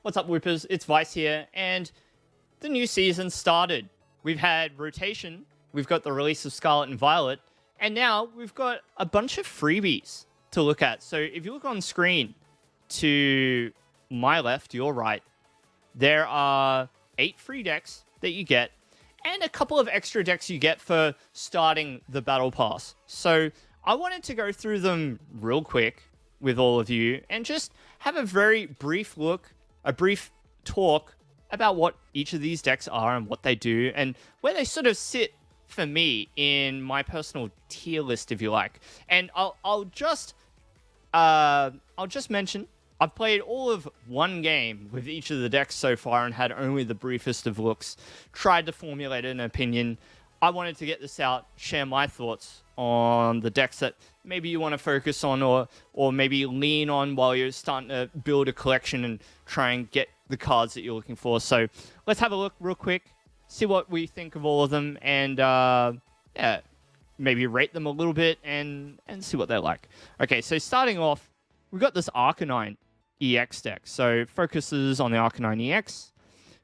What's up, Whoopers? It's Vice here, and the new season started. We've had rotation, we've got the release of Scarlet and Violet, and now we've got a bunch of freebies to look at. So if you look on screen to my left, your right, there are 8 free decks that you get, and a couple of extra decks you get for starting the Battle Pass. So I wanted to go through them real quick with all of you and just have a very brief look, a brief talk about what each of these decks are and what they do and where they sort of sit for me in my personal tier list, if you like. And I'll just mention I've played all of one game with each of the decks so far and had only the briefest of looks. Tried to formulate an opinion. I wanted to get this out, share my thoughts on the decks that maybe you want to focus on or maybe lean on while you're starting to build a collection and try and get the cards that you're looking for. So let's have a look real quick, see what we think of all of them, and maybe rate them a little bit and see what they're like. Okay, so starting off, we've got this Arcanine EX deck. So focuses on the Arcanine EX,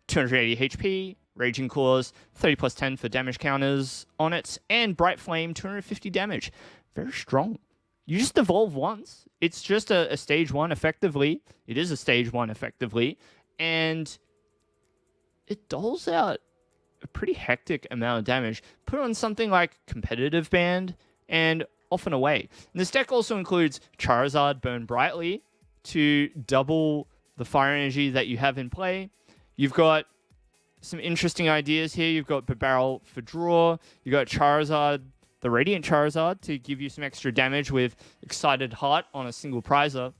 280 HP, Raging Claws, 30 plus 10 for damage counters on it, and Bright Flame, 250 damage. Very strong. You just evolve once. It's just a stage 1 effectively. It is a stage 1 effectively. And it doles out a pretty hectic amount of damage. Put on something like Competitive Band and off and away. And this deck also includes Charizard Burn Brightly to double the fire energy that you have in play. You've got some interesting ideas here. You've got Barrel for draw. You've got Charizard, the Radiant Charizard, to give you some extra damage with Excited Heart on a single prizer.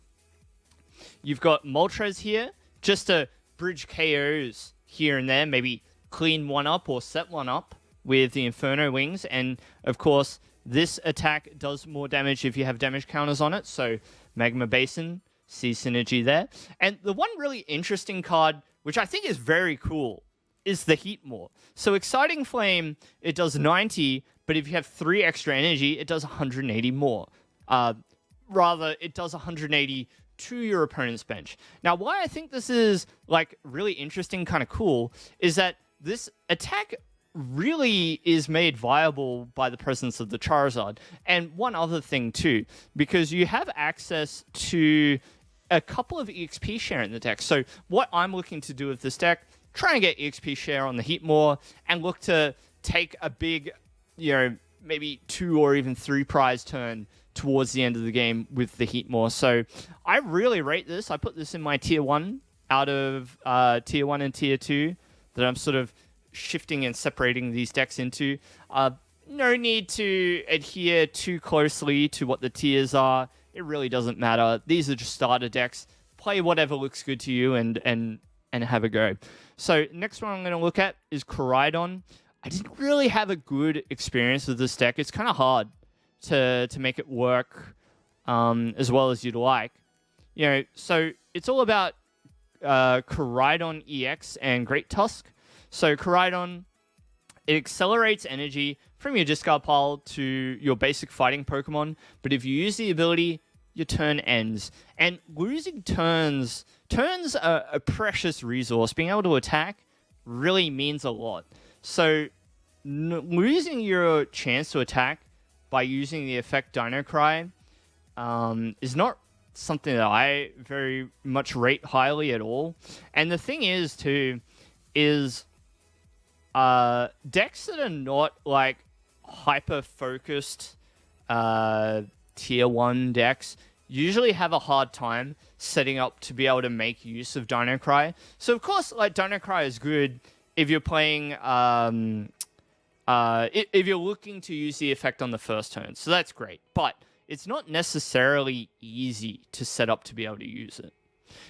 You've got Moltres here, just to bridge KOs here and there, maybe clean one up or set one up with the Inferno Wings. And, of course, this attack does more damage if you have damage counters on it, so Magma Basin, see synergy there. And the one really interesting card, which I think is very cool, is the Heat More. So Exciting Flame, it does 90, but if you have 3 extra energy, it does 180 more. Rather, it does 180 to your opponent's bench. Now, why I think this is like really interesting, kind of cool, is that this attack really is made viable by the presence of the Charizard. And one other thing too, because you have access to a couple of EXP share in the deck. So what I'm looking to do with this deck, try and get EXP share on the Heatmore and look to take a big, maybe 2 or even 3 prize turn towards the end of the game with the Heatmore. So I really rate this. I put this in my tier 1 out of tier 1 and tier 2 that I'm sort of shifting and separating these decks into. No need to adhere too closely to what the tiers are. It really doesn't matter. These are just starter decks. Play whatever looks good to you and have a go. So next one I'm going to look at is Koraidon. I didn't really have a good experience with this deck. It's kind of hard to make it work as well as you'd like. So it's all about Koraidon EX and Great Tusk. So Koraidon, it accelerates energy from your discard pile to your basic fighting Pokemon, but if you use the ability, your turn ends. And losing turns are a precious resource. Being able to attack really means a lot. So losing your chance to attack by using the effect Dino Cry is not something that I very much rate highly at all. And the thing is, too, is decks that are not like hyper-focused tier 1 decks usually have a hard time setting up to be able to make use of Dino Cry. So, of course, like, Dino Cry is good if you're playing... if you're looking to use the effect on the first turn. So that's great. But it's not necessarily easy to set up to be able to use it.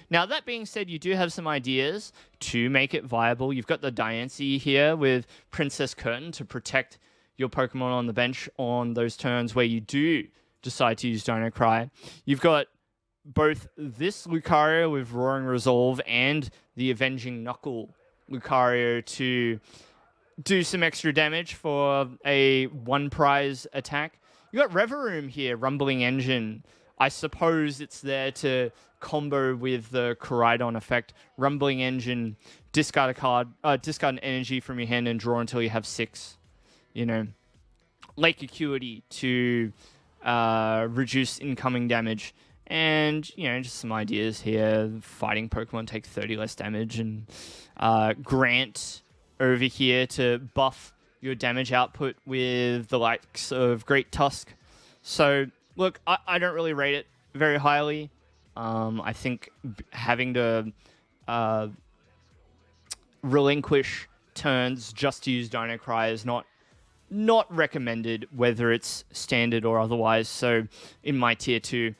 Now, that being said, you do have some ideas to make it viable. You've got the Diancie here with Princess Curtain to protect your Pokemon on the bench on those turns where you do decide to use Dino Cry. You've got both this Lucario with Roaring Resolve and the Avenging Knuckle Lucario to do some extra damage for a 1 prize attack. You got Reverum here, Rumbling Engine I suppose it's there to combo with the Koraidon effect. Rumbling Engine, discard a card, discard an energy from your hand and draw until you have 6. You know, Lake Acuity to reduce incoming damage. And, you know, just some ideas here. Fighting Pokemon take 30 less damage. And Grant over here to buff your damage output with the likes of Great Tusk. So, look, I don't really rate it very highly. I think having to relinquish turns just to use Dino Cry is not recommended, whether it's standard or otherwise. So, in my tier 2,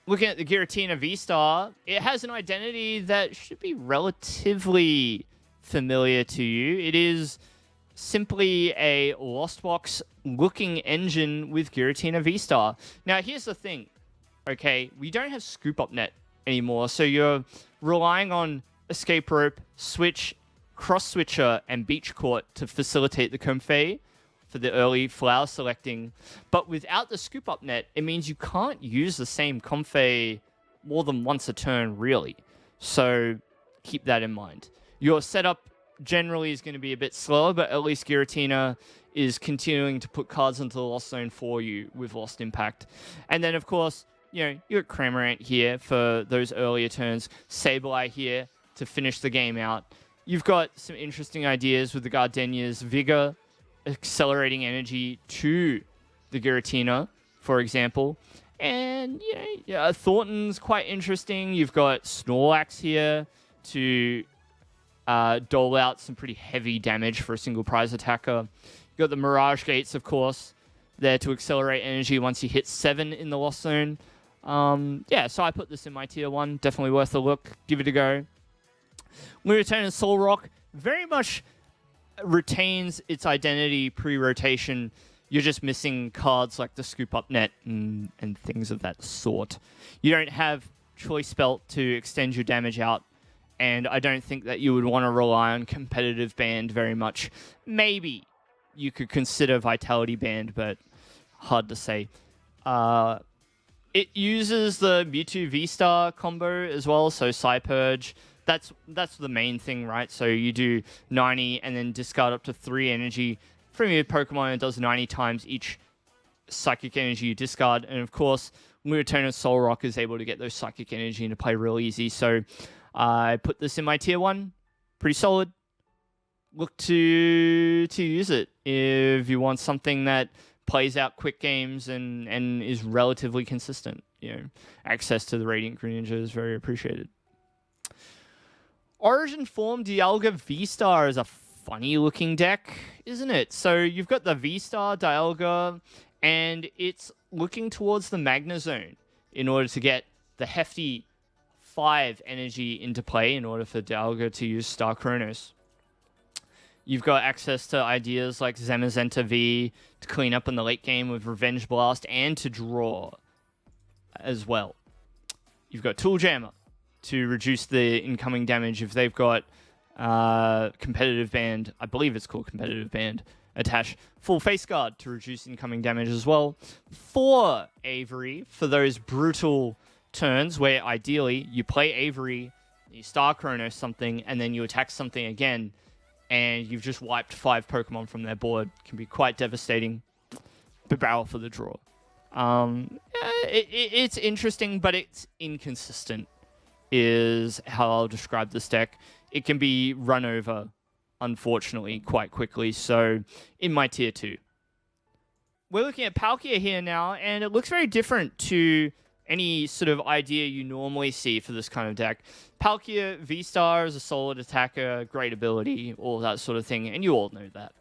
looking at the Giratina VStar, it has an identity that should be relatively familiar to you. It is simply a Lost Box looking engine with Giratina VStar. Now, here's the thing. Okay, we don't have Scoop Up Net anymore, so you're relying on Escape Rope, Switch, Cross Switcher, and Beach Court to facilitate the Comfey for the early flower selecting. But without the Scoop Up Net, it means you can't use the same Comfey more than once a turn, really. So keep that in mind. Your setup generally is going to be a bit slower, but at least Giratina is continuing to put cards into the Lost Zone for you with Lost Impact. And then, of course, you know, you got Cramorant here for those earlier turns, Sableye here to finish the game out. You've got some interesting ideas with the Gardenia's Vigor, accelerating energy to the Giratina, for example. And, you know, yeah, Thornton's quite interesting. You've got Snorlax here to dole out some pretty heavy damage for a single prize attacker. You've got the Mirage Gates, of course, there to accelerate energy once you hit 7 in the Lost Zone. Yeah, so I put this in my tier 1. Definitely worth a look. Give it a go. Lunatone Solrock very much retains its identity pre-rotation. You're just missing cards like the Scoop Up Net and things of that sort. You don't have Choice Belt to extend your damage out, and I don't think that you would want to rely on Competitive Band very much. Maybe you could consider Vitality Band, but hard to say. It uses the Mewtwo V-Star combo as well, so Psypurge. That's the main thing, right? So you do 90 and then discard up to 3 energy from your Pokemon. It does 90 times each psychic energy you discard. And of course, Lunatone Solrock is able to get those psychic energy into play real easy. So I put this in my tier 1. Pretty solid. Look to use it if you want something that plays out quick games and is relatively consistent. You know, access to the Radiant Greninja is very appreciated. Origin Form Dialga VStar is a funny looking deck, isn't it? So you've got the VStar Dialga, and it's looking towards the Magna Zone in order to get the hefty 5 energy into play in order for Dialga to use Star Chronos. You've got access to ideas like Zamazenta V to clean up in the late game with Revenge Blast and to draw as well. You've got Tool Jammer to reduce the incoming damage if they've got Competitive Band. I believe it's called Competitive Band attached. Full Face Guard to reduce incoming damage as well. 4 Avery for those brutal turns where ideally you play Avery, you Star Chronos something, and then you attack something again, and you've just wiped 5 Pokemon from their board. It can be quite devastating. But barrel for the draw. It's interesting, but it's inconsistent, is how I'll describe this deck. It can be run over, unfortunately, quite quickly. So, in my tier 2. We're looking at Palkia here now, and it looks very different to any sort of idea you normally see for this kind of deck. Palkia VStar is a solid attacker, great ability, all that sort of thing, and you all know that.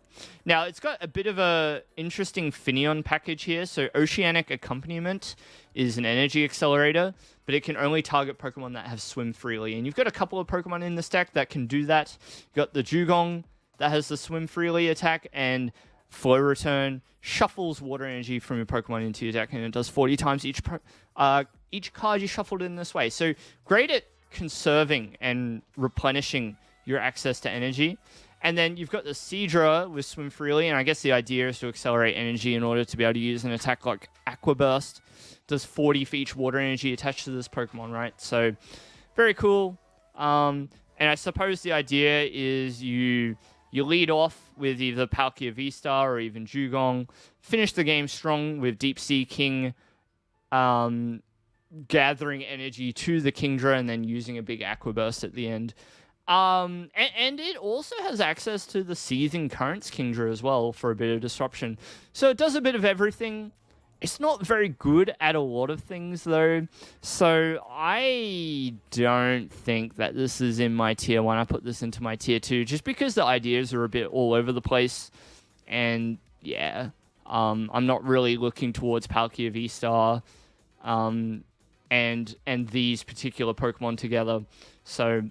Now, it's got a bit of a interesting Finneon package here. So Oceanic Accompaniment is an energy accelerator, but it can only target Pokemon that have Swim Freely. And you've got a couple of Pokemon in this deck that can do that. You've got the Dugong that has the Swim Freely attack, and Flow Return shuffles water energy from your Pokemon into your deck, and it does 40 times each card you shuffled in this way. So great at conserving and replenishing your access to energy. And then you've got the Seadra with Swim Freely, and I guess the idea is to accelerate energy in order to be able to use an attack like Aqua Burst. Does 40 for each water energy attached to this Pokemon, right? So, very cool. And I suppose the idea is you lead off with either Palkia VStar or even Dugong, finish the game strong with Deep Sea King, gathering energy to the Kingdra and then using a big Aqua Burst at the end. And it also has access to the Seething Currents Kingdra as well for a bit of disruption. So it does a bit of everything. It's not very good at a lot of things, though. So I don't think that this is in my tier 1. I put this into my tier 2 just because the ideas are a bit all over the place. And yeah, I'm not really looking towards Palkia VStar and these particular Pokemon together. So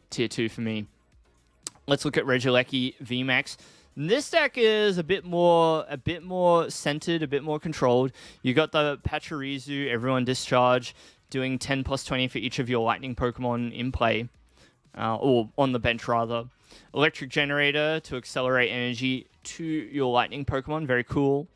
tier 2 for me. Let's look at Regieleki VMAX. This deck is a bit more centered, a bit more controlled. You got the Pachirisu, Everyone Discharge, doing 10 plus 20 for each of your Lightning Pokemon in play, or on the bench rather. Electric Generator to accelerate energy to your Lightning Pokemon, very cool.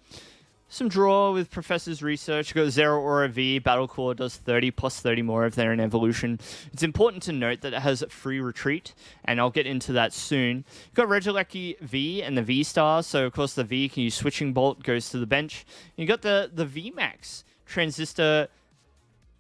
Some draw with Professor's Research. You got Zero Aura V. Battle Core does 30 plus 30 more if they're in evolution. It's important to note that it has free retreat, and I'll get into that soon. You've got Regieleki V and the V-Star, so of course the V can use Switching Bolt, goes to the bench. You got the VMAX Transistor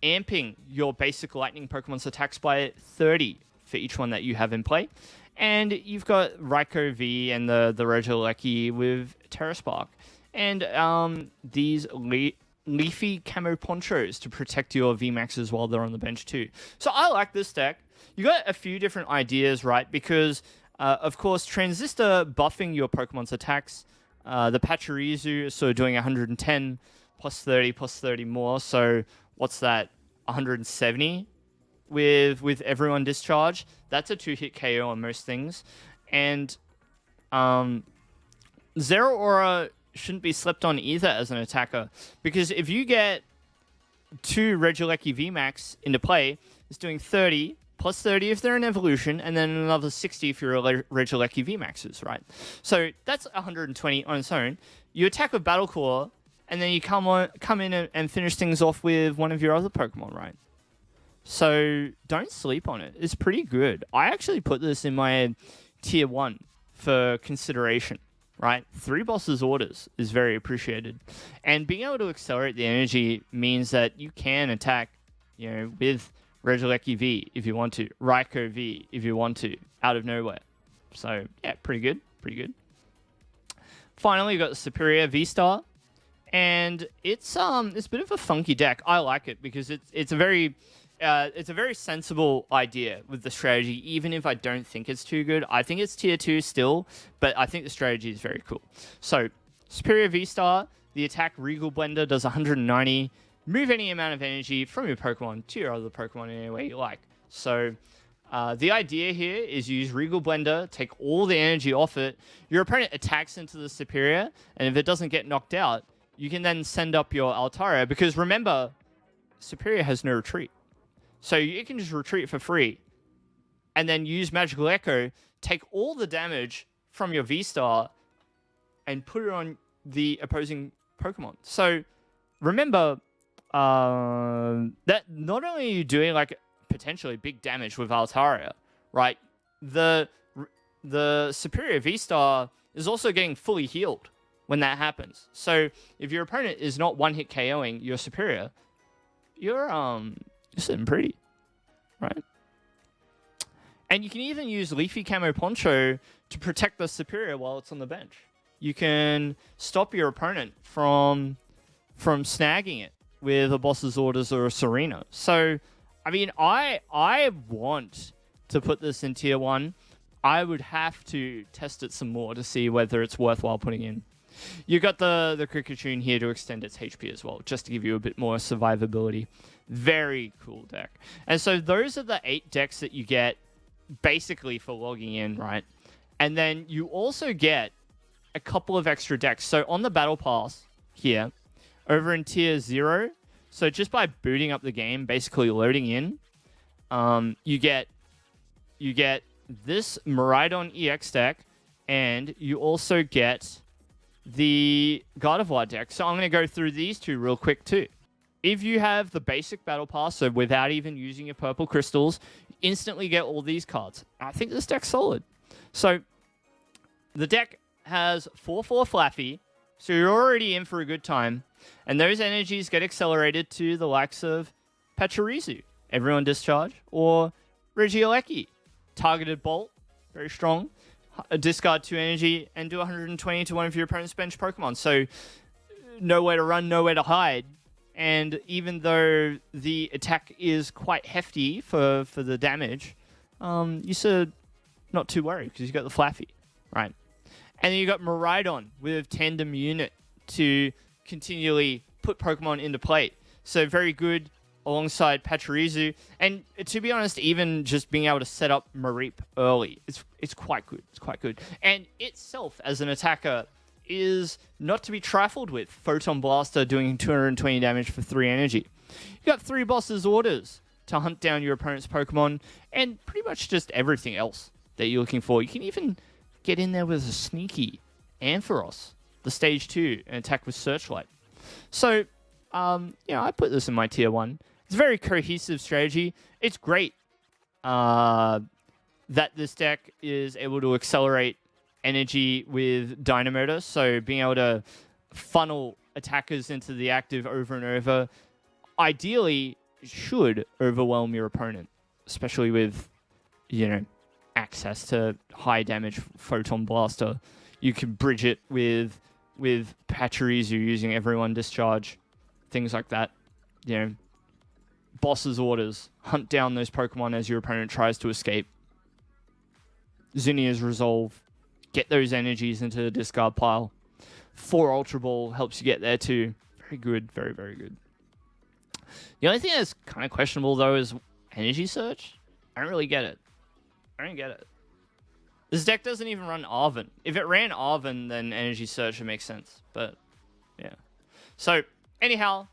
amping your basic Lightning Pokemon's attacks by 30 for each one that you have in play. And you've got Raikou V and the Regieleki with Terra Spark. And these leafy camo ponchos to protect your VMAXs while they're on the bench too. So I like this deck. You got a few different ideas, right? Because, of course, Transistor buffing your Pokemon's attacks. The Pachirisu is sort of doing 110 plus 30 more. So what's that? 170 with Everyone Discharge. That's a 2-hit KO on most things. And Zero Aura shouldn't be slept on either as an attacker, because if you get 2 Regieleki VMAX into play, it's doing 30 plus 30 if they're in evolution, and then another 60 if you're Regieleki VMAXs, right? So that's 120 on its own. You attack with Battle Core, and then you come in and finish things off with one of your other Pokemon, right? So don't sleep on it. It's pretty good. I actually put this in my tier 1 for consideration. Right? 3 bosses orders is very appreciated. And being able to accelerate the energy means that you can attack, with Regieleki V if you want to, Raikou V if you want to, out of nowhere. So, yeah, pretty good. Finally, you got the Serperior VStar. And it's a bit of a funky deck. I like it because it's a very sensible idea with the strategy, even if I don't think it's too good. I think it's tier 2 still, but I think the strategy is very cool. So, Serperior VStar, the attack Regal Blender does 190. Move any amount of energy from your Pokemon to your other Pokemon in any way you like. So, the idea here is use Regal Blender, take all the energy off it. Your opponent attacks into the Serperior, and if it doesn't get knocked out, you can then send up your Altaria, because remember, Serperior has no retreat. So you can just retreat for free and then use Magical Echo, take all the damage from your V-Star and put it on the opposing Pokemon. So remember that not only are you doing like potentially big damage with Altaria, right? The Serperior V-Star is also getting fully healed when that happens. So if your opponent is not one-hit KOing your Serperior, you're sitting pretty, right? And you can even use Leafy Camo Poncho to protect the Serperior while it's on the bench. You can stop your opponent from snagging it with a Boss's Orders or a Serena. So, I mean, I want to put this in tier 1. I would have to test it some more to see whether it's worthwhile putting in. You got the Kricketune here to extend its HP as well, just to give you a bit more survivability. Very cool deck. And so those are the 8 decks that you get basically for logging in, right? And then you also get a couple of extra decks. So on the Battle Pass here, over in tier 0, so just by booting up the game, basically loading in, you get this Miraidon EX deck, and you also get the Gardevoir deck. So I'm going to go through these two real quick too. If you have the basic Battle Pass, so without even using your purple crystals, you instantly get all these cards. I think this deck's solid. So the deck has 4/4 Flaffy, so you're already in for a good time. And those energies get accelerated to the likes of Pachirisu, Everyone Discharge, or Regieleki. Targeted Bolt, very strong. Discard 2 energy and do 120 to one of your opponent's bench Pokemon. So nowhere to run, nowhere to hide. And even though the attack is quite hefty for the damage, you're sort of not too worried because you got the Flaffy, right? And then you got Miraidon with Tandem Unit to continually put Pokemon into play. So very good alongside Pachirisu. And to be honest, even just being able to set up Mareep early, it's quite good. It's quite good. And itself, as an attacker, is not to be trifled with. Photon Blaster doing 220 damage for 3 energy. You got 3 Boss's Orders to hunt down your opponent's Pokemon, and pretty much just everything else that you're looking for. You can even get in there with a sneaky Ampharos, the stage 2, and attack with Searchlight. So, I put this in my tier 1. It's a very cohesive strategy. It's great that this deck is able to accelerate energy with Dynamotor, so being able to funnel attackers into the active over and over, ideally should overwhelm your opponent, especially with, access to high damage Photon Blaster. You can bridge it with Pachirisu using Everyone Discharge, things like that. Boss's Orders, hunt down those Pokemon as your opponent tries to escape. Zinnia's Resolve, get those energies into the discard pile. 4 Ultra Ball helps you get there too. Very good, very, very good. The only thing that's kind of questionable though is Energy Search. I don't really get it. This deck doesn't even run Arven. If it ran Arven, then Energy Search would make sense. But, yeah. So, anyhow,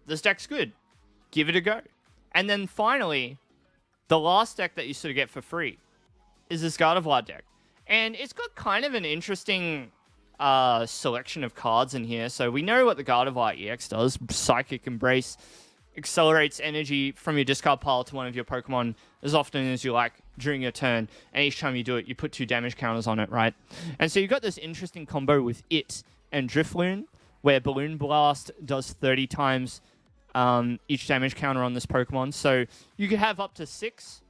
this deck's good. Give it a go. And then finally, the last deck that you sort of get for free is this Gardevoir deck. And it's got kind of an interesting selection of cards in here. So we know what the Gardevoir EX does. Psychic Embrace accelerates energy from your discard pile to one of your Pokemon as often as you like during your turn. And each time you do it, you put 2 damage counters on it, right? And so you've got this interesting combo with it and Drifloon, where Balloon Blast does 30 times each damage counter on this Pokemon. So you could have up to 6,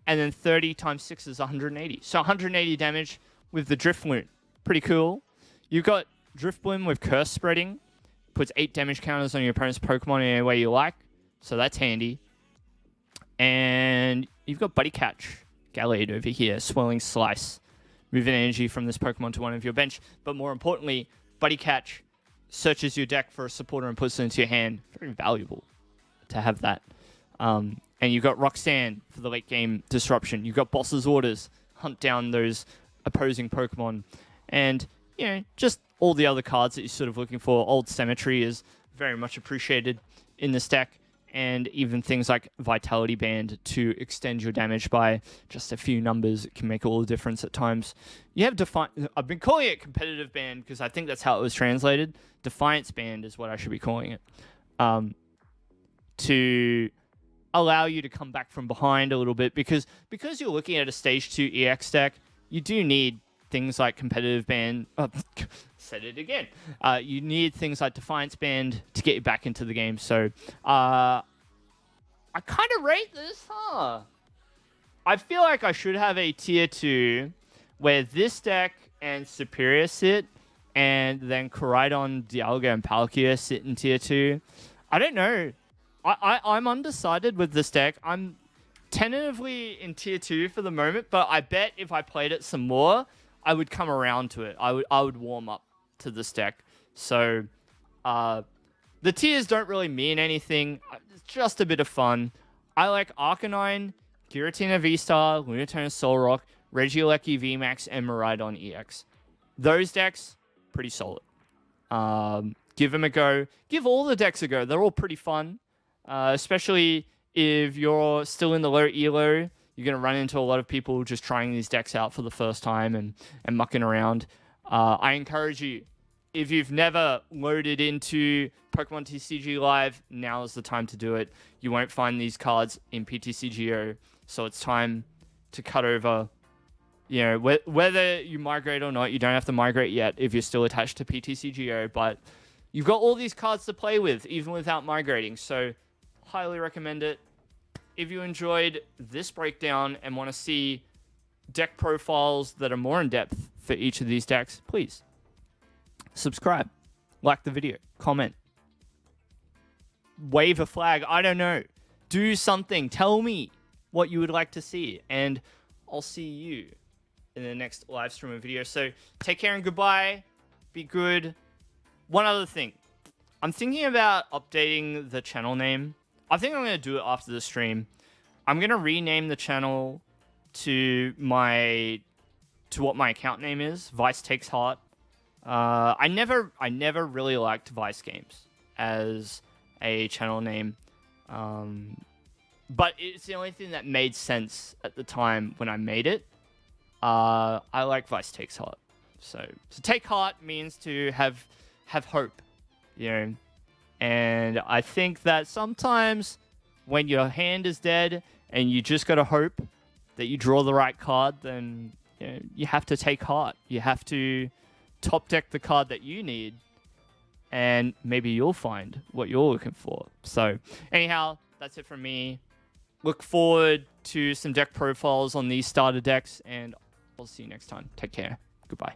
and then 30 times 6 is 180. So 180 damage with the Drifloon. Pretty cool. You've got Drifblim with Curse Spreading. Puts 8 damage counters on your opponent's Pokemon in any way you like. So that's handy. And you've got Buddy Catch, Gallade over here, Swirling Slice. Moving energy from this Pokemon to one of your bench. But more importantly, Buddy Catch searches your deck for a supporter and puts it into your hand. Very valuable to have that. And you've got Roxanne for the late game disruption. You've got Boss's Orders, hunt down those opposing Pokemon. And, just all the other cards that you're sort of looking for. Old Cemetery is very much appreciated in this deck. And even things like Vitality Band to extend your damage by just a few numbers. It can make all the difference at times. You have I've been calling it Competitive Band because I think that's how it was translated. Defiance Band is what I should be calling it. To allow you to come back from behind a little bit because you're looking at a stage 2 EX deck, you do need things like Competitive Band. Said it again. You need things like Defiance Band to get you back into the game. So I kind of rate this, I feel like I should have a tier 2 where this deck and Serperior sit, and then Koraidon, Dialga, and Palkia sit in tier 2. I don't know. I'm undecided with this deck. I'm tentatively in tier 2 for the moment, but I bet if I played it some more, I would come around to it. I would warm up to this deck. So the tiers don't really mean anything. It's just a bit of fun. I like Arcanine, Giratina VStar, Lunatone Solrock, Regieleki VMAX, and Miraidon EX. Those decks, pretty solid. Give them a go. Give all the decks a go. They're all pretty fun. Especially if you're still in the low elo, You're going to run into a lot of people just trying these decks out for the first time and mucking around. I encourage you, if you've never loaded into Pokemon TCG Live, now is the time to do it. You won't find these cards in PTCGO, so it's time to cut over. You know, whether you migrate or not, you don't have to migrate yet if you're still attached to PTCGO, but you've got all these cards to play with, even without migrating, so highly recommend it. If you enjoyed this breakdown and want to see deck profiles that are more in depth for each of these decks, please subscribe, like the video, comment, wave a flag, I don't know. Do something. Tell me what you would like to see, and I'll see you in the next live stream or video. So take care and goodbye. Be good. One other thing. I'm thinking about updating the channel name. I think I'm going to do it after the stream. I'm going to rename the channel to what my account name is, Vice Takes Heart. I never really liked Vice Games as a channel name. But it's the only thing that made sense at the time when I made it. I like Vice Takes Heart. So to take heart means to have hope, you know. And I think that sometimes when your hand is dead and you just gotta hope that you draw the right card, then you know, you have to take heart. You have to top deck the card that you need, and maybe you'll find what you're looking for. So anyhow, that's it from me. Look forward to some deck profiles on these starter decks, and I'll see you next time. Take care. Goodbye.